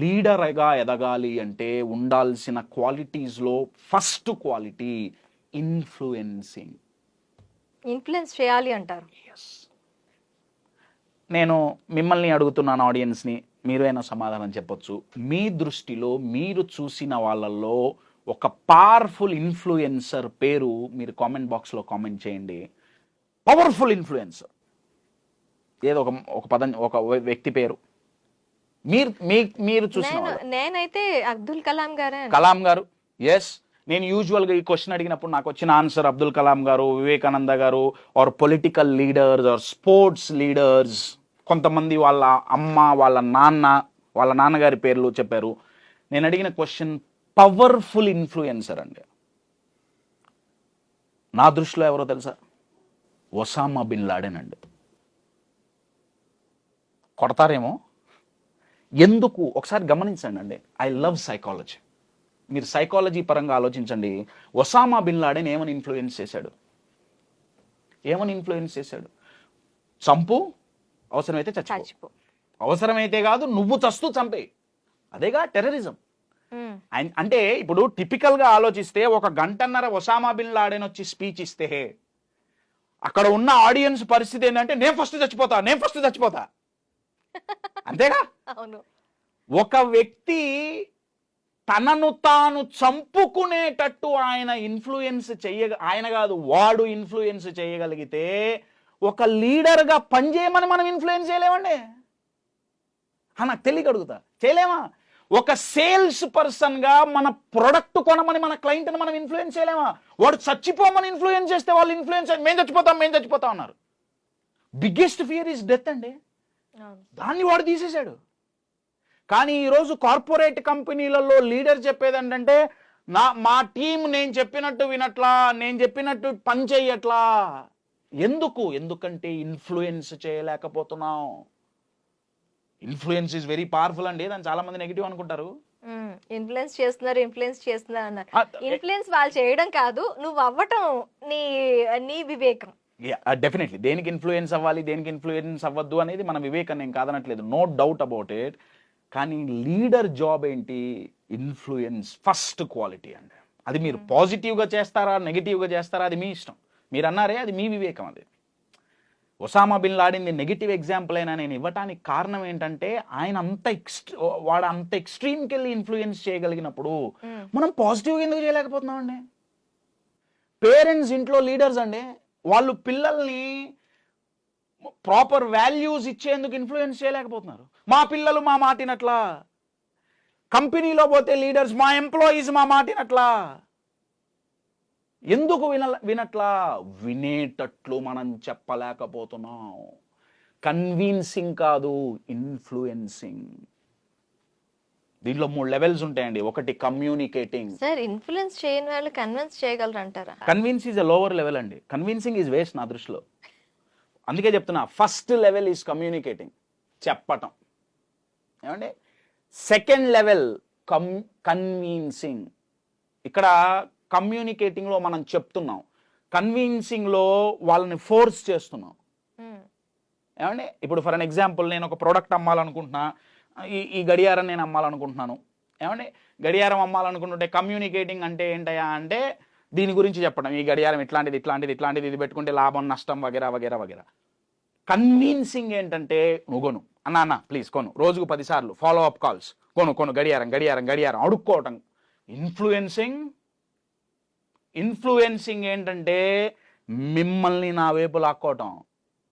లీడర్గా ఎదగాలి అంటే ఉండాల్సిన క్వాలిటీస్లో ఫస్ట్ క్వాలిటీ ఇన్ఫ్లుయెన్సింగ్. ఇన్ఫ్లుయెన్స్ చేయాలి అంటారు. నేను మిమ్మల్ని అడుగుతున్నాను, ఆడియన్స్ని, మీరైనా సమాధానం చెప్పొచ్చు. మీ దృష్టిలో మీరు చూసిన వాళ్ళల్లో ఒక పవర్ఫుల్ ఇన్ఫ్లుయెన్సర్ పేరు మీరు కామెంట్ బాక్స్లో కామెంట్ చేయండి. పవర్ఫుల్ ఇన్ఫ్లుయెన్సర్ ఏదో ఒక పదం, ఒక వ్యక్తి పేరు మీరు చూసిన వాళ్ళు. నేనైతే అబ్దుల్ కలాం గారే. కలాం గారు, ఎస్. నేను యూజువల్గా ఈ క్వశ్చన్ అడిగినప్పుడు నాకు వచ్చిన ఆన్సర్ అబ్దుల్ కలాం గారు, వివేకానంద గారు, or political leaders or sports leaders. కొంతమంది వాళ్ళ అమ్మ, వాళ్ళ నాన్నగారి పేర్లు చెప్పారు. నేను అడిగిన క్వశ్చన్ పవర్ఫుల్ ఇన్ఫ్లుయెన్సర్ అండి. నా దృష్టిలో ఎవరో తెలుసా? ఒసామా బిన్ లాడెన్ అండి. కొడతారేమో, ఎందుకు ఒకసారి గమనించండి అండి. I love psychology. మీరు సైకాలజీ పరంగా ఆలోచించండి. ఒసామా బిన్ లాడెన్ ఏమని ఇన్ఫ్లుయెన్స్ చేశాడు? చంపు, అవసరమైతే చచ్చిపో. అవసరమైతే కాదు, నువ్వు చస్తూ చంపే. అదేగా టెర్రరిజం. అంటే ఇప్పుడు టిపికల్గా ఆలోచిస్తే ఒక గంటన్నర ఒసామా బిన్ లాడెన్ వచ్చి స్పీచ్ ఇస్తే అక్కడ ఉన్న ఆడియన్స్ పరిస్థితి ఏంటంటే నేను ఫస్ట్ చచ్చిపోతా అంతేగా. అవును. ఒక వ్యక్తి తనను తాను చంపుకునేటట్టు వాడు ఇన్ఫ్లుయెన్స్ చేయగలిగితే ఒక లీడర్గా పనిచేయమని మనం ఇన్ఫ్లుయెన్స్ చేయలేమండి. నాకు తెలియగలుగుతా, చేయలేమా? ఒక సేల్స్ పర్సన్గా మన ప్రొడక్ట్ కొనమని మన క్లయింట్ని మనం ఇన్ఫ్లుయెన్స్ చేయలేమా? వాడు చచ్చిపోమని ఇన్ఫ్లుయెన్స్ చేస్తే వాళ్ళు ఇన్ఫ్లుయెన్స్ మేము చచ్చిపోతాం అన్నారు. బిగ్గెస్ట్ ఫియర్ ఈజ్ డెత్ అండి. దాన్ని వాడు తీసేశాడు. కానీ ఈరోజు కార్పొరేట్ కంపెనీలలో లీడర్ చెప్పేది ఏంటంటే మా టీం నేను చెప్పినట్టు వినట్లా, నేను చెప్పినట్టు పని చెయ్యట్లా. ఎందుకంటే ఇన్ఫ్లుయెన్స్ చేయలేకపోతున్నాం. ఇన్ఫ్లుయెన్స్ ఈజ్ వెరీ పవర్ఫుల్ అండి. దాన్ని చాలా మంది నెగిటివ్ అనుకుంటారు. ఇన్ఫ్లుయెన్స్ చేస్తున్నారు అన్నారు. ఇన్ఫ్లుయెన్స్ వాళ్ళు చేయడం కాదు, నువ్వు అవ్వటం నీ వివేకం. డెఫినెట్లీ దేనికి ఇన్ఫ్లుయెన్స్ అవ్వాలి, దేనికి ఇన్ఫ్లుయెన్స్ అవ్వద్దు అనేది మన వివేకం, నేను కాదనట్లేదు, నో డౌట్ అబౌట్ ఇట్. కానీ లీడర్ జాబ్ ఏంటి? ఇన్ఫ్లుయెన్స్ ఫస్ట్ క్వాలిటీ అండి. అది మీరు పాజిటివ్గా చేస్తారా, నెగిటివ్గా చేస్తారా, అది మీ ఇష్టం. మీరు అన్నారే, అది మీ వివేకం. అది Osama bin Laden negative example అయినా నేను ఇవ్వటానికి కారణం ఏంటంటే ఆయన వాడు అంత ఎక్స్ట్రీమ్కి వెళ్ళి ఇన్ఫ్లుయెన్స్ చేయగలిగినప్పుడు మనం పాజిటివ్గా ఎందుకు చేయలేకపోతున్నామండి? పేరెంట్స్ ఇంట్లో లీడర్స్ అండి, వాళ్ళు పిల్లల్ని ప్రాపర్ వాల్యూస్ ఇచ్చేందుకు ఇన్ఫ్లుయెన్స్ చేయలేకపోతున్నారు. మా పిల్లలు మా మాటినట్లా. కంపెనీలో పోతే లీడర్స్ మా ఎంప్లాయీస్ మా మాటినట్లా. ఎందుకు వినట్లా? వినేటట్లు మనం చెప్పలేకపోతున్నాం. కన్విన్సింగ్ కాదు, ఇన్ఫ్లుయెన్సింగ్. దీంట్లో 3 లెవెల్స్ ఉంటాయండి. ఒకటి కమ్యూనికేటింగ్. సార్, ఇన్ఫ్లుయెన్స్ చేయని వాళ్ళు కన్విన్స్ చేయగలరు అంటారా? Convince is a lower level అండి. కన్విన్సింగ్ ఈజ్ వేస్ట్ నా దృష్టిలో. అందుకే చెప్తున్నా, ఫస్ట్ లెవెల్ ఈజ్ కమ్యూనికేటింగ్, చెప్పటం. ఏమండి? Second level convincing. ఇక్కడ కమ్యూనికేటింగ్లో మనం చెప్తున్నాం, కన్విన్సింగ్లో వాళ్ళని ఫోర్స్ చేస్తున్నాం. ఏమండి? ఇప్పుడు ఫర్ అన్ ఎగ్జాంపుల్, నేను ఒక ప్రోడక్ట్ అమ్మాలనుకుంటున్నా, ఈ గడియారం నేను అమ్మాలనుకుంటున్నాను. ఏమండి? గడియారం అమ్మాలనుకుంటుంటే కమ్యూనికేటింగ్ అంటే ఏంటయా అంటే దీని గురించి చెప్పడం. ఈ గడియారం ఇట్లాంటిది, ఇది పెట్టుకుంటే లాభం నష్టం వగేరా వగేరా వగేరా. కన్విన్సింగ్ ఏంటంటే నువ్వు కొను అన్నా ప్లీజ్ కొను, రోజుకు 10 సార్లు ఫాలో అప్ కాల్స్, కొను గడియారం అడుక్కోవటం. ఇన్ఫ్లుయెన్సింగ్ ఏంటంటే మిమ్మల్ని నా వైపు లాక్కోవటం.